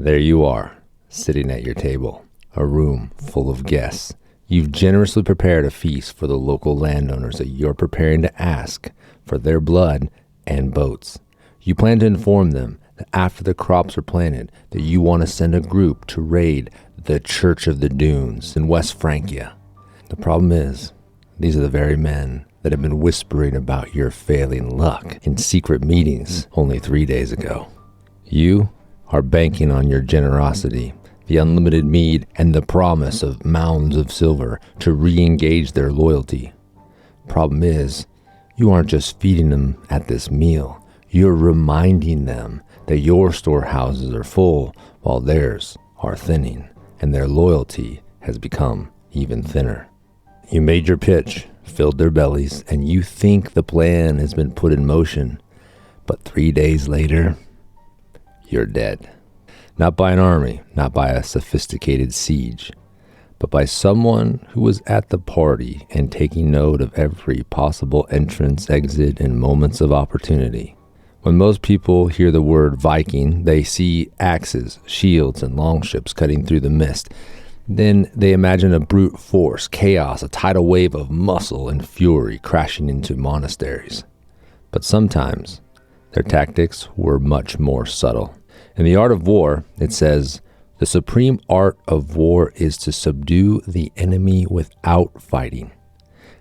There you are, sitting at your table, a room full of guests. You've generously prepared a feast for the local landowners that you're preparing to ask for their blood and boats. You plan to inform them that after the crops are planted, that you want to send a group to raid the Church of the Dunes in West Francia. The problem is, these are the very men that have been whispering about your failing luck in secret meetings only 3 days ago. You are banking on your generosity, the unlimited mead, and the promise of mounds of silver to re-engage their loyalty. Problem is, you aren't just feeding them at this meal. You're reminding them that your storehouses are full while theirs are thinning, and their loyalty has become even thinner. You made your pitch, filled their bellies, and you think the plan has been put in motion. But 3 days later, you're dead. Not by an army, not by a sophisticated siege, but by someone who was at the party and taking note of every possible entrance, exit, and moments of opportunity. When most people hear the word Viking, they see axes, shields, and longships cutting through the mist. Then they imagine a brute force, chaos, a tidal wave of muscle and fury crashing into monasteries. But sometimes their tactics were much more subtle. In the art of war, it says, the supreme art of war is to subdue the enemy without fighting.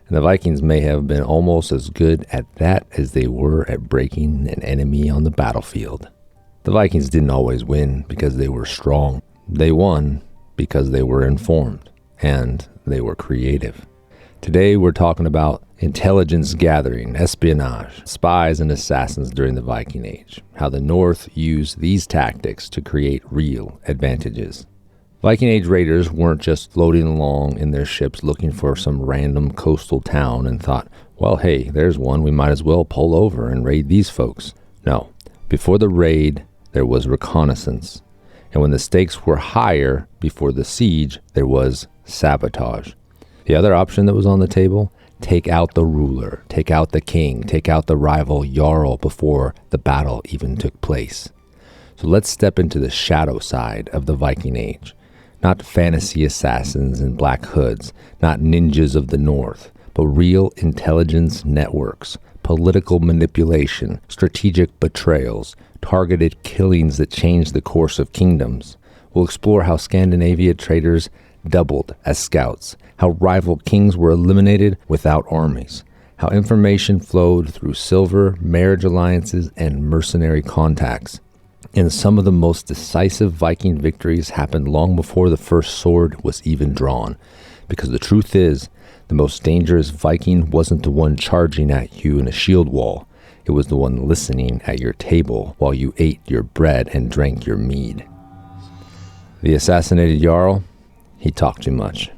And the Vikings may have been almost as good at that as they were at breaking an enemy on the battlefield. The Vikings didn't always win because they were strong. They won because they were informed and they were creative. Today we're talking about intelligence gathering, espionage, spies and assassins during the Viking Age, how the North used these tactics to create real advantages. Viking Age raiders weren't just floating along in their ships looking for some random coastal town and thought, well, hey, there's one, we might as well pull over and raid these folks. No, before the raid, there was reconnaissance. And when the stakes were higher before the siege, there was sabotage. The other option that was on the table, take out the ruler, take out the king, take out the rival Jarl before the battle even took place. So let's step into the shadow side of the Viking Age. Not fantasy assassins in black hoods, not ninjas of the North, but real intelligence networks, political manipulation, strategic betrayals, targeted killings that changed the course of kingdoms. We'll explore how Scandinavia traders doubled as scouts, how rival kings were eliminated without armies, how information flowed through silver, marriage alliances, and mercenary contacts. And some of the most decisive Viking victories happened long before the first sword was even drawn. Because the truth is, the most dangerous Viking wasn't the one charging at you in a shield wall. It was the one listening at your table while you ate your bread and drank your mead. The assassinated Jarl, he talked too much.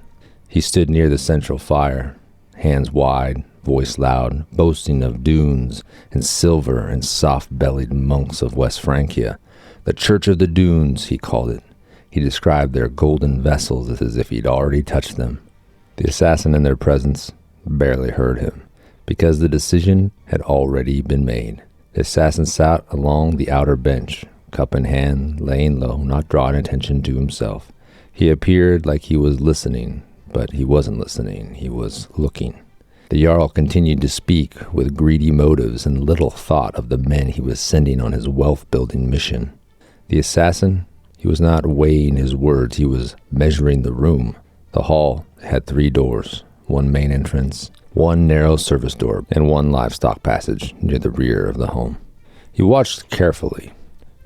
He stood near the central fire, hands wide, voice loud, boasting of dunes and silver and soft-bellied monks of West Francia. The Church of the Dunes, he called it. He described their golden vessels as if he'd already touched them. The assassin in their presence barely heard him, because the decision had already been made. The assassin sat along the outer bench, cup in hand, laying low, not drawing attention to himself. He appeared like he was listening, but he wasn't listening, he was looking. The Jarl continued to speak with greedy motives and little thought of the men he was sending on his wealth-building mission. The assassin, he was not weighing his words, he was measuring the room. The hall had 3 doors, one main entrance, one narrow service door, and one livestock passage near the rear of the home. He watched carefully.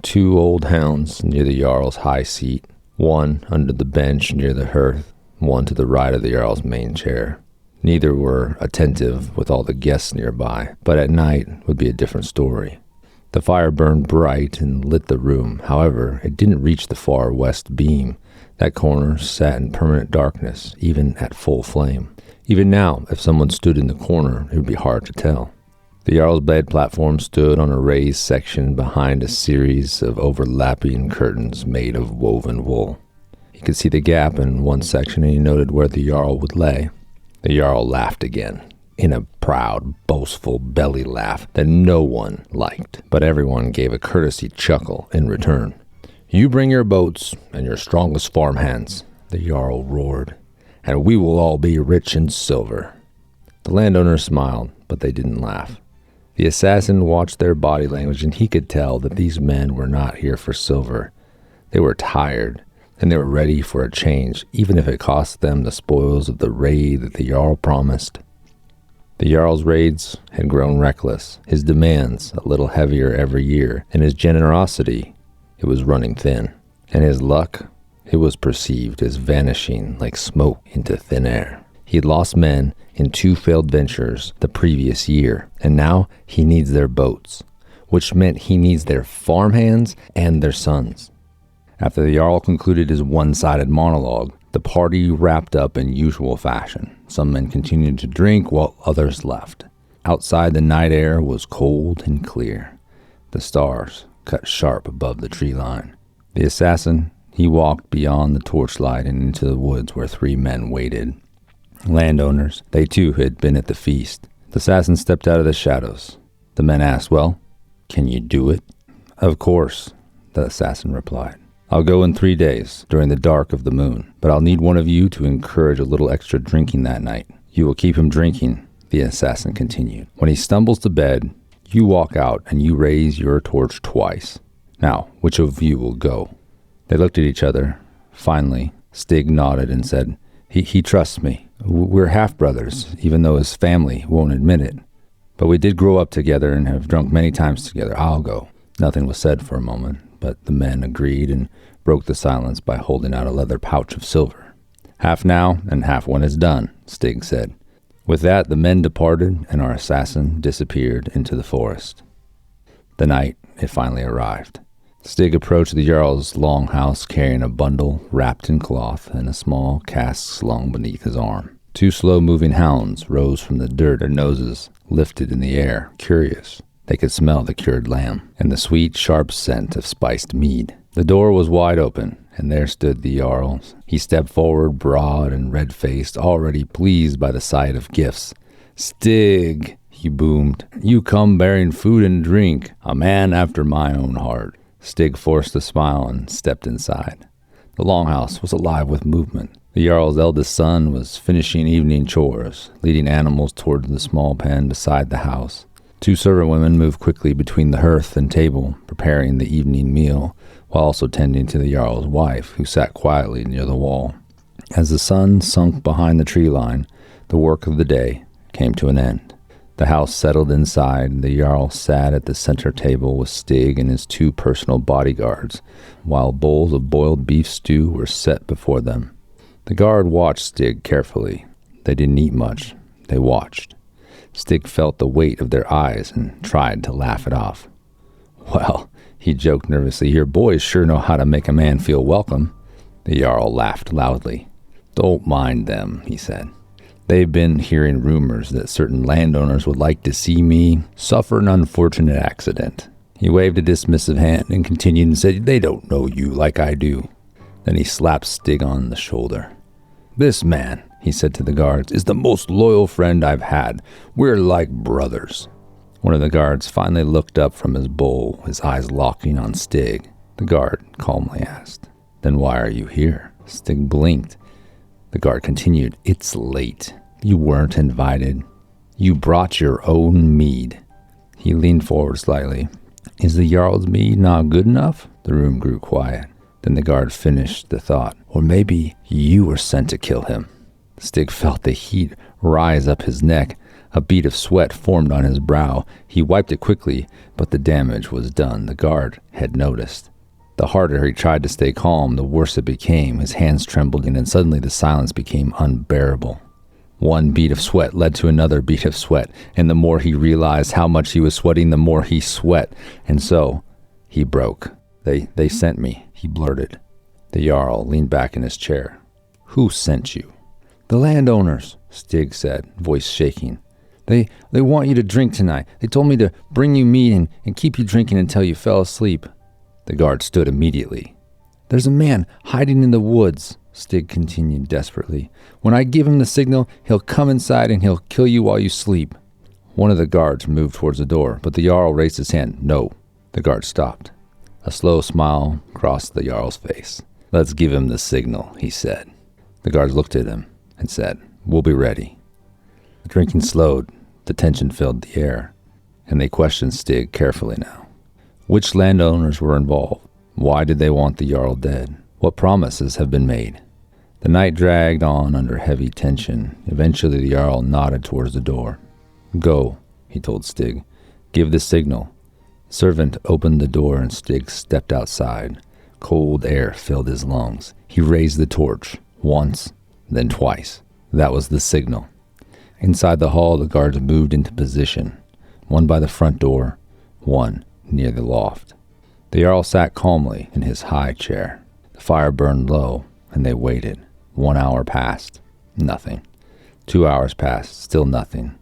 2 old hounds near the Jarl's high seat, one under the bench near the hearth, one to the right of the Jarl's main chair. Neither were attentive with all the guests nearby, but at night would be a different story. The fire burned bright and lit the room. However, it didn't reach the far west beam. That corner sat in permanent darkness, even at full flame. Even now, if someone stood in the corner, it would be hard to tell. The Jarl's bed platform stood on a raised section behind a series of overlapping curtains made of woven wool. He could see the gap in one section, and he noted where the Jarl would lay. The Jarl laughed again, in a proud, boastful belly laugh that no one liked, but everyone gave a courtesy chuckle in return. "You bring your boats and your strongest farmhands," the Jarl roared, "and we will all be rich in silver." The landowners smiled, but they didn't laugh. The assassin watched their body language, and he could tell that these men were not here for silver. They were tired, and they were ready for a change, even if it cost them the spoils of the raid that the Jarl promised. The Jarl's raids had grown reckless, his demands a little heavier every year, and his generosity, it was running thin. And his luck, it was perceived as vanishing like smoke into thin air. He had lost men in 2 failed ventures the previous year, and now he needs their boats, which meant he needs their farmhands and their sons. After the Jarl concluded his one-sided monologue, the party wrapped up in usual fashion. Some men continued to drink while others left. Outside, the night air was cold and clear. The stars cut sharp above the tree line. The assassin, he walked beyond the torchlight and into the woods where 3 men waited. Landowners, they too had been at the feast. The assassin stepped out of the shadows. The men asked, "Well, can you do it?" "Of course," the assassin replied. "I'll go in 3 days, during the dark of the moon, but I'll need one of you to encourage a little extra drinking that night. You will keep him drinking," the assassin continued. "When he stumbles to bed, you walk out and you raise your torch twice. Now, which of you will go?" They looked at each other. Finally, Stig nodded and said, He trusts me. We're half-brothers, even though his family won't admit it. But we did grow up together and have drunk many times together. I'll go." Nothing was said for a moment, but the men agreed and broke the silence by holding out a leather pouch of silver. "Half now and half when it's done," Stig said. With that, the men departed, and our assassin disappeared into the forest. The night, it finally arrived. Stig approached the Jarl's longhouse carrying a bundle wrapped in cloth and a small cask slung beneath his arm. 2 slow-moving hounds rose from the dirt, their noses lifted in the air, curious. They could smell the cured lamb and the sweet, sharp scent of spiced mead. The door was wide open, and there stood the Jarl. He stepped forward, broad and red-faced, already pleased by the sight of gifts. "Stig," he boomed, "you come bearing food and drink, a man after my own heart." Stig forced a smile and stepped inside. The longhouse was alive with movement. The Jarl's eldest son was finishing evening chores, leading animals toward the small pen beside the house. 2 servant women moved quickly between the hearth and table, preparing the evening meal, while also tending to the Jarl's wife, who sat quietly near the wall. As the sun sunk behind the tree line, the work of the day came to an end. The house settled inside, and the Jarl sat at the center table with Stig and his 2 personal bodyguards, while bowls of boiled beef stew were set before them. The guard watched Stig carefully. They didn't eat much. They watched. Stig felt the weight of their eyes and tried to laugh it off. "Well," he joked nervously, "your boys sure know how to make a man feel welcome." The Jarl laughed loudly. "Don't mind them," he said. "They've been hearing rumors that certain landowners would like to see me suffer an unfortunate accident." He waved a dismissive hand and continued and said, "They don't know you like I do." Then he slapped Stig on the shoulder. "This man," he said to the guards, "is the most loyal friend I've had. We're like brothers." One of the guards finally looked up from his bowl, his eyes locking on Stig. The guard calmly asked, "Then why are you here?" Stig blinked. The guard continued, "It's late. You weren't invited. You brought your own mead." He leaned forward slightly. "Is the Jarl's mead not good enough?" The room grew quiet. Then the guard finished the thought. "Or maybe you were sent to kill him." Stig felt the heat rise up his neck. A bead of sweat formed on his brow. He wiped it quickly, but the damage was done. The guard had noticed. The harder he tried to stay calm, the worse it became. His hands trembled, and suddenly the silence became unbearable. One bead of sweat led to another bead of sweat, and the more he realized how much he was sweating, the more he sweat. And so, he broke. They sent me," he blurted. The Jarl leaned back in his chair. "Who sent you?" "The landowners," Stig said, voice shaking. They want you to drink tonight. They told me to bring you mead and keep you drinking until you fell asleep." The guard stood immediately. "There's a man hiding in the woods," Stig continued desperately. "When I give him the signal, he'll come inside and he'll kill you while you sleep." One of the guards moved towards the door, but the Jarl raised his hand. "No." The guard stopped. A slow smile crossed the Jarl's face. "Let's give him the signal," he said. The guards looked at him and said, "We'll be ready." The drinking slowed, the tension filled the air, and they questioned Stig carefully now. Which landowners were involved? Why did they want the Jarl dead? What promises have been made? The night dragged on under heavy tension. Eventually the Jarl nodded towards the door. "Go," he told Stig. "Give the signal." The servant opened the door and Stig stepped outside. Cold air filled his lungs. He raised the torch, once, then twice. That was the signal. Inside the hall, the guards moved into position, one by the front door, one near the loft. The Jarl sat calmly in his high chair. The fire burned low, and they waited. 1 hour passed. Nothing. 2 hours passed. Still nothing.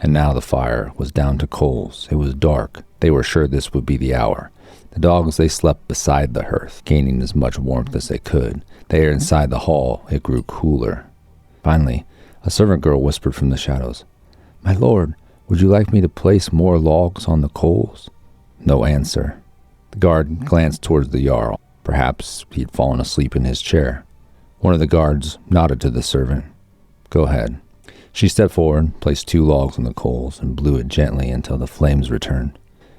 And now the fire was down to coals. It was dark. They were sure this would be the hour. The dogs, they slept beside the hearth, gaining as much warmth as they could. There inside the hall, it grew cooler. Finally, a servant girl whispered from the shadows, "My lord, would you like me to place more logs on the coals?" No answer. The guard glanced towards the Jarl. Perhaps he'd fallen asleep in his chair. One of the guards nodded to the servant. "Go ahead." She stepped forward, placed 2 logs on the coals, and blew it gently until the flames returned.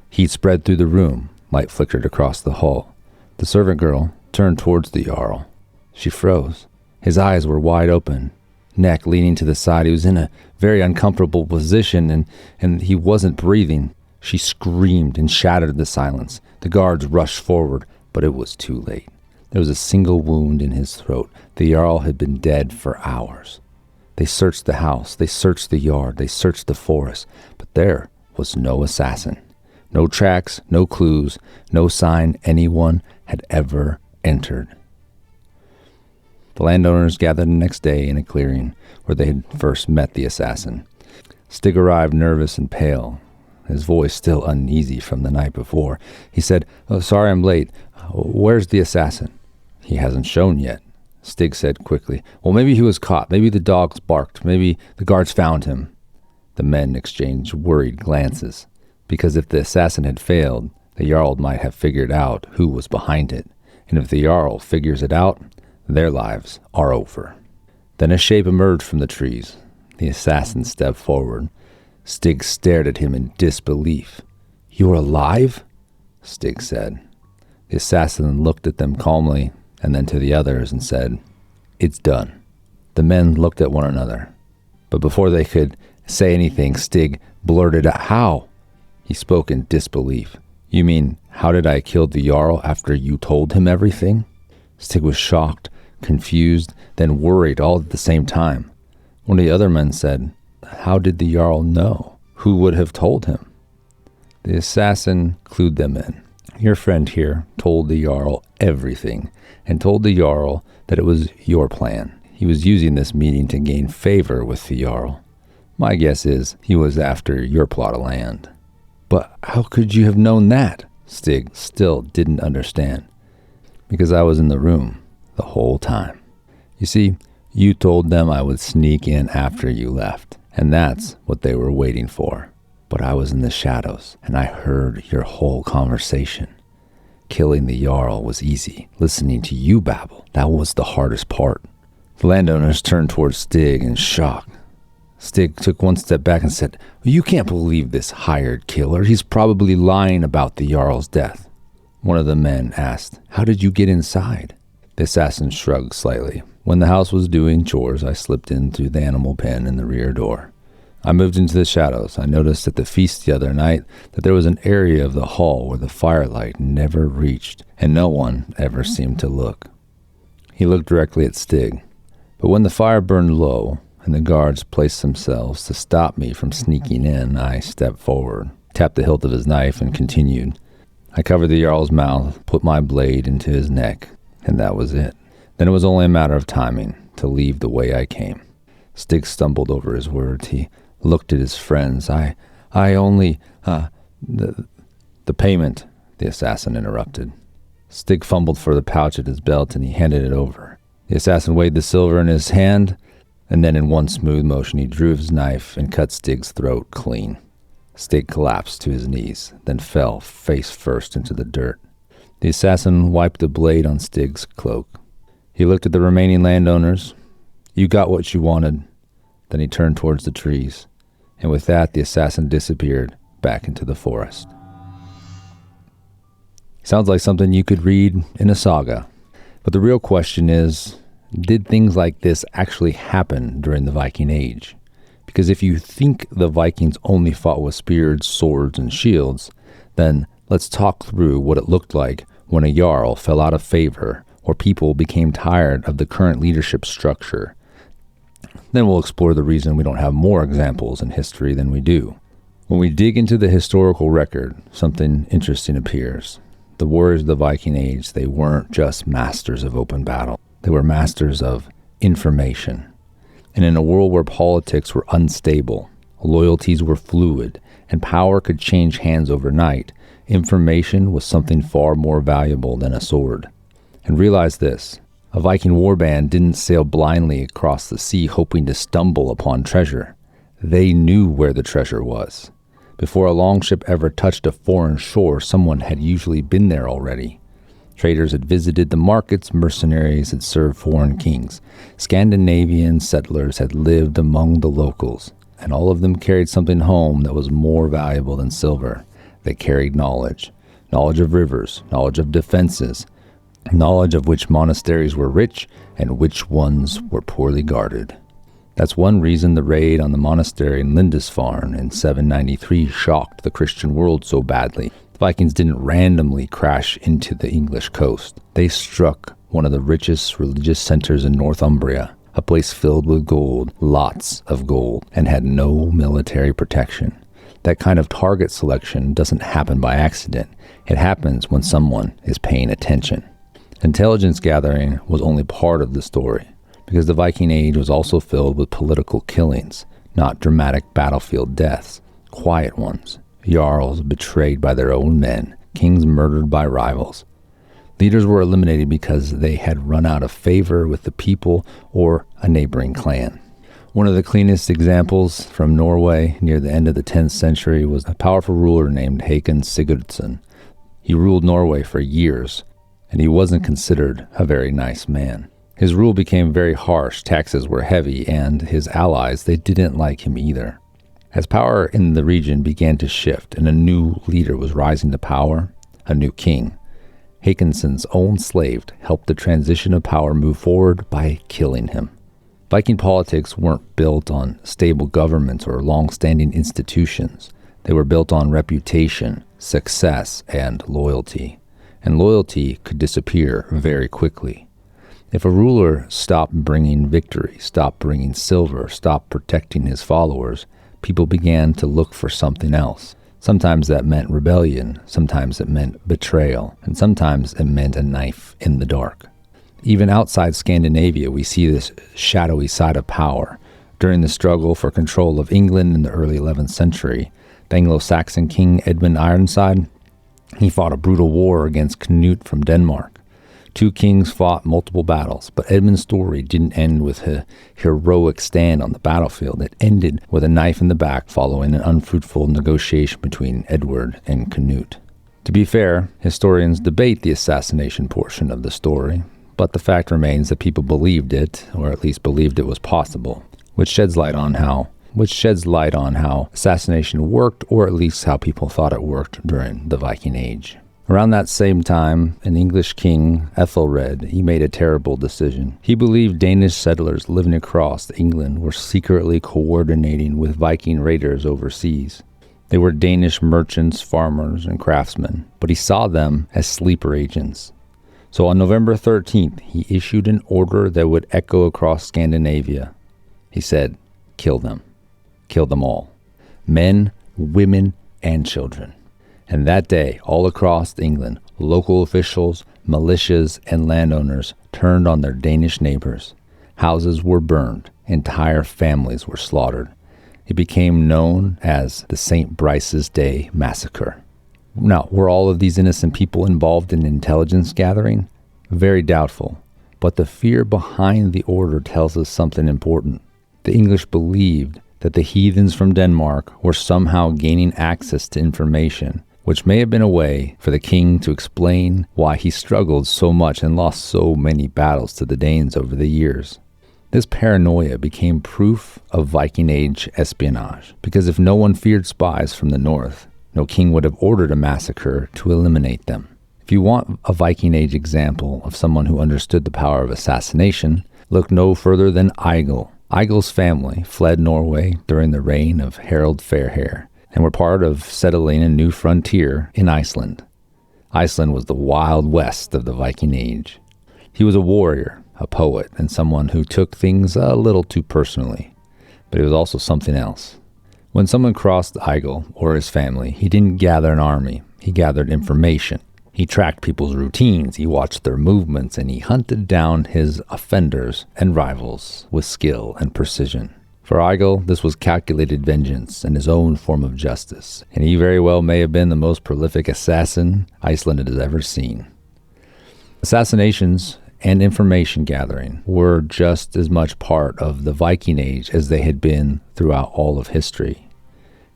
Heat spread through the room. Light flickered across the hall. The servant girl turned towards the Jarl. She froze. His eyes were wide open, neck leaning to the side. He was in a very uncomfortable position, and he wasn't breathing. She screamed and shattered the silence. The guards rushed forward, but it was too late. There was a single wound in his throat. The Jarl had been dead for hours. They searched the house, they searched the yard, they searched the forest, but there was no assassin. No tracks, no clues, no sign anyone had ever entered. The landowners gathered the next day in a clearing where they had first met the assassin. Stig arrived nervous and pale, his voice still uneasy from the night before. He said, "Oh, sorry I'm late. Where's the assassin?" "He hasn't shown yet," Stig said quickly. "Well, maybe he was caught. Maybe the dogs barked. Maybe the guards found him." The men exchanged worried glances, because if the assassin had failed, the Jarl might have figured out who was behind it. And if the Jarl figures it out, their lives are over. Then a shape emerged from the trees. The assassin stepped forward. Stig stared at him in disbelief. "You're alive?" Stig said. The assassin looked at them calmly, and then to the others and said, "It's done." The men looked at one another. But before they could say anything, Stig blurted out, "How?" He spoke in disbelief. "You mean, how did I kill the Jarl after you told him everything?" Stig was shocked, confused, then worried all at the same time. One of the other men said, "How did the Jarl know? Who would have told him?" The assassin clued them in. "Your friend here told the Jarl everything, and told the Jarl that it was your plan. He was using this meeting to gain favor with the Jarl. My guess is he was after your plot of land." "But how could you have known that?" Stig still didn't understand. "Because I was in the room the whole time. You see, you told them I would sneak in after you left, and that's what they were waiting for. But I was in the shadows, and I heard your whole conversation. Killing the Jarl was easy. Listening to you babble, that was the hardest part." The landowners turned towards Stig in shock. Stig took one step back and said, "You can't believe this hired killer. He's probably lying about the Jarl's death." One of the men asked, "How did you get inside?" The assassin shrugged slightly. "When the house was doing chores, I slipped in through the animal pen in the rear door. I moved into the shadows. I noticed at the feast the other night that there was an area of the hall where the firelight never reached, and no one ever seemed to look." He looked directly at Stig. "But when the fire burned low, and the guards placed themselves to stop me from sneaking in, I stepped forward, tapped the hilt of his knife, and continued. I covered the Jarl's mouth, put my blade into his neck, and that was it. Then it was only a matter of timing to leave the way I came." Stig stumbled over his words. He looked at his friends. I only, the payment," the assassin interrupted. Stig fumbled for the pouch at his belt, and he handed it over. The assassin weighed the silver in his hand, and then in one smooth motion he drew his knife and cut Stig's throat clean. Stig collapsed to his knees, then fell face first into the dirt. The assassin wiped the blade on Stig's cloak. He looked at the remaining landowners. You got what you wanted. Then he turned towards the trees. And with that, the assassin disappeared back into the forest. Sounds like something you could read in a saga. But the real question is, did things like this actually happen during the Viking Age? Because if you think the Vikings only fought with spears, swords, and shields, then let's talk through what it looked like when a jarl fell out of favor or people became tired of the current leadership structure. Then we'll explore the reason we don't have more examples in history than we do. When we dig into the historical record, something interesting appears. The warriors of the Viking Age, they weren't just masters of open battle. They were masters of information. And in a world where politics were unstable, loyalties were fluid, and power could change hands overnight, information was something far more valuable than a sword. And realize this, a Viking warband didn't sail blindly across the sea hoping to stumble upon treasure. They knew where the treasure was. Before a longship ever touched a foreign shore, someone had usually been there already. Traders had visited the markets, mercenaries had served foreign kings. Scandinavian settlers had lived among the locals, and all of them carried something home that was more valuable than silver. They carried knowledge. Knowledge of rivers, knowledge of defenses, knowledge of which monasteries were rich and which ones were poorly guarded. That's one reason the raid on the monastery in Lindisfarne in 793 shocked the Christian world so badly. The Vikings didn't randomly crash into the English coast. They struck one of the richest religious centers in Northumbria, a place filled with gold, lots of gold, and had no military protection. That kind of target selection doesn't happen by accident. It happens when someone is paying attention. Intelligence gathering was only part of the story, because the Viking Age was also filled with political killings, not dramatic battlefield deaths, quiet ones. Jarls betrayed by their own men, kings murdered by rivals. Leaders were eliminated because they had run out of favor with the people or a neighboring clan. One of the cleanest examples from Norway near the end of the 10th century was a powerful ruler named Håkon Sigurdsson. He ruled Norway for years, and he wasn't considered a very nice man. His rule became very harsh, taxes were heavy, and his allies, they didn't like him either. As power in the region began to shift and a new leader was rising to power, a new king, Håkonsson's own slave helped the transition of power move forward by killing him. Viking politics weren't built on stable governments or long-standing institutions. They were built on reputation, success, and loyalty. And loyalty could disappear very quickly. If a ruler stopped bringing victory, stopped bringing silver, stopped protecting his followers, people began to look for something else. Sometimes that meant rebellion, sometimes it meant betrayal, and sometimes it meant a knife in the dark. Even outside Scandinavia, we see this shadowy side of power. During the struggle for control of England in the early 11th century, the Anglo-Saxon king Edmund Ironside, he fought a brutal war against Canute from Denmark. Two kings fought multiple battles, but Edmund's story didn't end with a heroic stand on the battlefield. It ended with a knife in the back following an unfruitful negotiation between Edward and Canute. To be fair, historians debate the assassination portion of the story, but the fact remains that people believed it, or at least believed it was possible, which sheds light on how assassination worked, or at least how people thought it worked during the Viking Age. Around that same time, an English king, Ethelred, he made a terrible decision. He believed Danish settlers living across England were secretly coordinating with Viking raiders overseas. They were Danish merchants, farmers, and craftsmen, but he saw them as sleeper agents. So on November 13th, he issued an order that would echo across Scandinavia. He said, kill them. Kill them all. Men, women, and children. And that day, all across England, local officials, militias, and landowners turned on their Danish neighbors. Houses were burned. Entire families were slaughtered. It became known as the St. Brice's Day Massacre. Now, were all of these innocent people involved in intelligence gathering? Very doubtful. But the fear behind the order tells us something important. The English believed that the heathens from Denmark were somehow gaining access to information which may have been a way for the king to explain why he struggled so much and lost so many battles to the Danes over the years. This paranoia became proof of Viking Age espionage, because if no one feared spies from the north, no king would have ordered a massacre to eliminate them. If you want a Viking Age example of someone who understood the power of assassination, look no further than Egil. Egil's family fled Norway during the reign of Harald Fairhair and were part of settling a new frontier in Iceland. Iceland was the Wild West of the Viking Age. He was a warrior, a poet, and someone who took things a little too personally, but he was also something else. When someone crossed Egil or his family, he didn't gather an army, he gathered information. He tracked people's routines, he watched their movements, and he hunted down his offenders and rivals with skill and precision. For Egil, this was calculated vengeance and his own form of justice, and he very well may have been the most prolific assassin Iceland has ever seen. Assassinations and information gathering were just as much part of the Viking Age as they had been throughout all of history.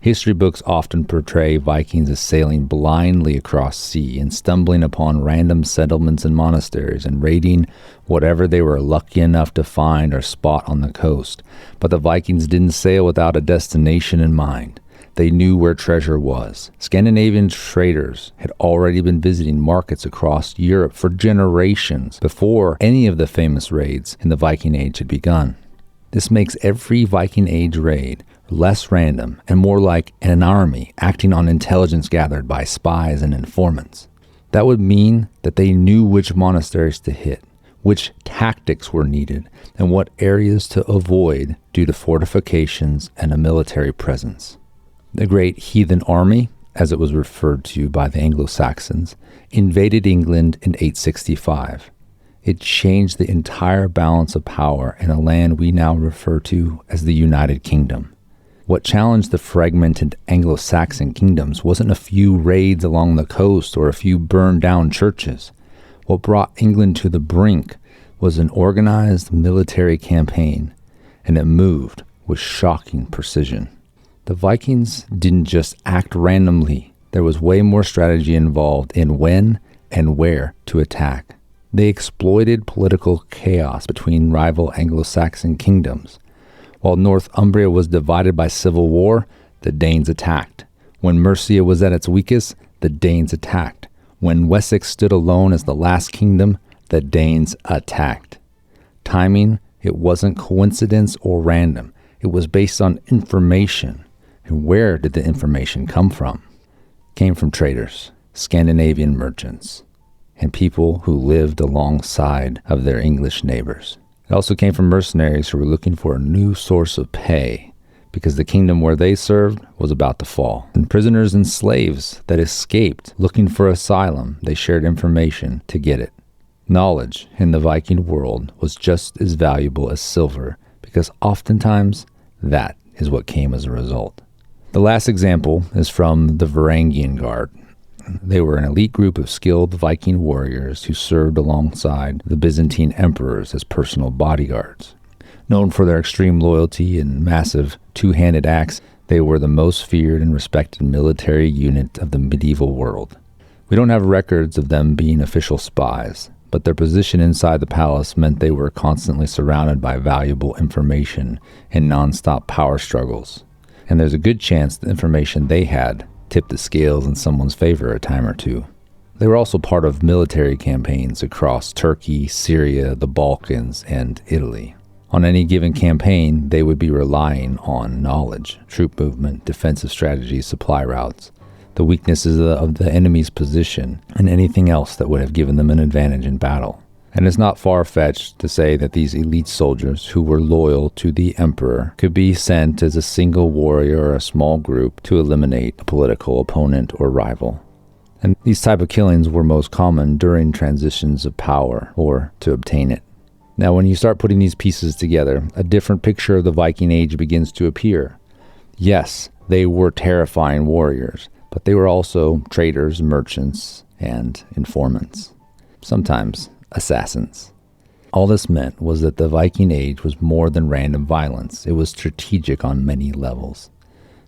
History books often portray Vikings as sailing blindly across sea and stumbling upon random settlements and monasteries and raiding whatever they were lucky enough to find or spot on the coast. But the Vikings didn't sail without a destination in mind. They knew where treasure was. Scandinavian traders had already been visiting markets across Europe for generations before any of the famous raids in the Viking Age had begun. This makes every Viking Age raid less random and more like an army acting on intelligence gathered by spies and informants. That would mean that they knew which monasteries to hit, which tactics were needed, and what areas to avoid due to fortifications and a military presence. The Great Heathen Army, as it was referred to by the Anglo-Saxons, invaded England in 865. It changed the entire balance of power in a land we now refer to as the United Kingdom. What challenged the fragmented Anglo-Saxon kingdoms wasn't a few raids along the coast or a few burned-down churches. What brought England to the brink was an organized military campaign, and it moved with shocking precision. The Vikings didn't just act randomly. There was way more strategy involved in when and where to attack. They exploited political chaos between rival Anglo-Saxon kingdoms. While Northumbria was divided by civil war, the Danes attacked. When Mercia was at its weakest, the Danes attacked. When Wessex stood alone as the last kingdom, the Danes attacked. Timing, it wasn't coincidence or random. It was based on information. And where did the information come from? It came from traders, Scandinavian merchants, and people who lived alongside of their English neighbors. It also came from mercenaries who were looking for a new source of pay because the kingdom where they served was about to fall. And prisoners and slaves that escaped looking for asylum, they shared information to get it. Knowledge in the Viking world was just as valuable as silver because oftentimes that is what came as a result. The last example is from the Varangian Guard. They were an elite group of skilled Viking warriors who served alongside the Byzantine emperors as personal bodyguards. Known for their extreme loyalty and massive two-handed axe, they were the most feared and respected military unit of the medieval world. We don't have records of them being official spies, but their position inside the palace meant they were constantly surrounded by valuable information and non-stop power struggles. And there's a good chance the information they had tipped the scales in someone's favor a time or two. They were also part of military campaigns across Turkey, Syria, the Balkans, and Italy. On any given campaign, they would be relying on knowledge, troop movement, defensive strategies, supply routes, the weaknesses of the enemy's position, and anything else that would have given them an advantage in battle. And it's not far-fetched to say that these elite soldiers who were loyal to the emperor could be sent as a single warrior or a small group to eliminate a political opponent or rival. And these type of killings were most common during transitions of power or to obtain it. Now, when you start putting these pieces together, a different picture of the Viking Age begins to appear. Yes, they were terrifying warriors, but they were also traders, merchants, and informants. Sometimes assassins. All this meant was that the Viking Age was more than random violence. It was strategic on many levels.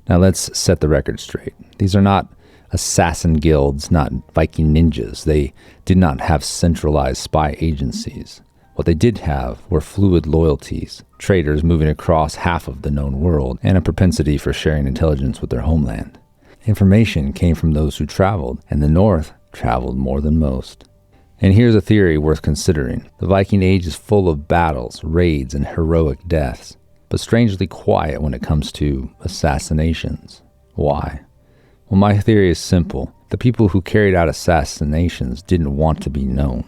Now let's set the record straight. These are not assassin guilds, not Viking ninjas. They did not have centralized spy agencies. What they did have were fluid loyalties, traders moving across half of the known world, and a propensity for sharing intelligence with their homeland. Information came from those who traveled, and the North traveled more than most. And here's a theory worth considering. The Viking Age is full of battles, raids, and heroic deaths, but strangely quiet when it comes to assassinations. Why? Well, my theory is simple. The people who carried out assassinations didn't want to be known.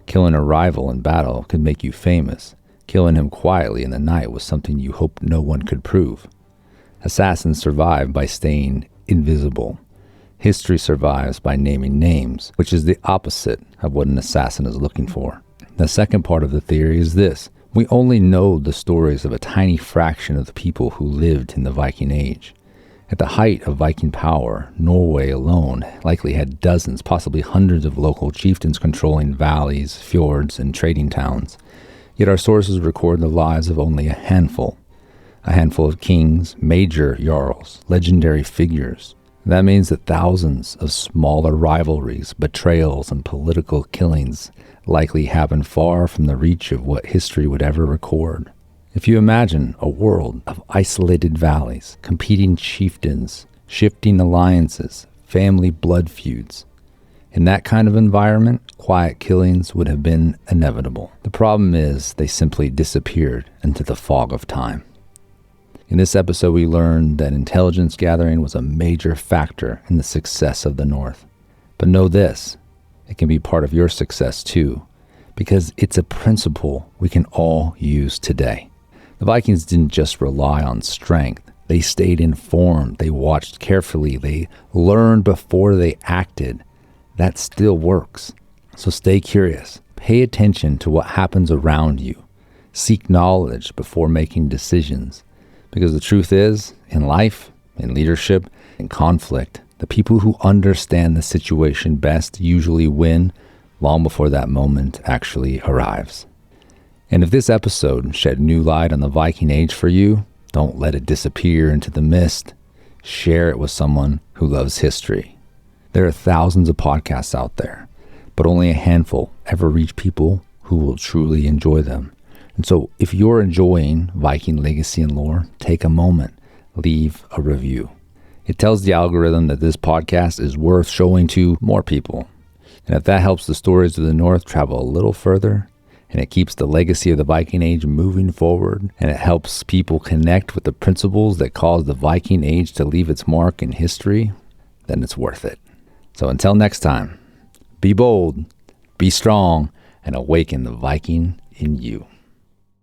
Killing a rival in battle could make you famous. Killing him quietly in the night was something you hoped no one could prove. Assassins survive by staying invisible. History survives by naming names, which is the opposite of what an assassin is looking for. The second part of the theory is this. We only know the stories of a tiny fraction of the people who lived in the Viking Age. At the height of Viking power, Norway alone likely had dozens, possibly hundreds of local chieftains controlling valleys, fjords, and trading towns. Yet our sources record the lives of only a handful of kings, major jarls, legendary figures. That means that thousands of smaller rivalries, betrayals, and political killings likely happened far from the reach of what history would ever record. If you imagine a world of isolated valleys, competing chieftains, shifting alliances, family blood feuds, in that kind of environment, quiet killings would have been inevitable. The problem is they simply disappeared into the fog of time. In this episode, we learned that intelligence gathering was a major factor in the success of the North. But know this, it can be part of your success too, because it's a principle we can all use today. The Vikings didn't just rely on strength. They stayed informed, they watched carefully, they learned before they acted. That still works. So stay curious. Pay attention to what happens around you. Seek knowledge before making decisions. Because the truth is, in life, in leadership, in conflict, the people who understand the situation best usually win long before that moment actually arrives. And if this episode shed new light on the Viking Age for you, don't let it disappear into the mist. Share it with someone who loves history. There are thousands of podcasts out there, but only a handful ever reach people who will truly enjoy them. And so if you're enjoying Viking Legacy and Lore, take a moment, leave a review. It tells the algorithm that this podcast is worth showing to more people. And if that helps the stories of the North travel a little further, and it keeps the legacy of the Viking Age moving forward, and it helps people connect with the principles that caused the Viking Age to leave its mark in history, then it's worth it. So until next time, be bold, be strong, and awaken the Viking in you.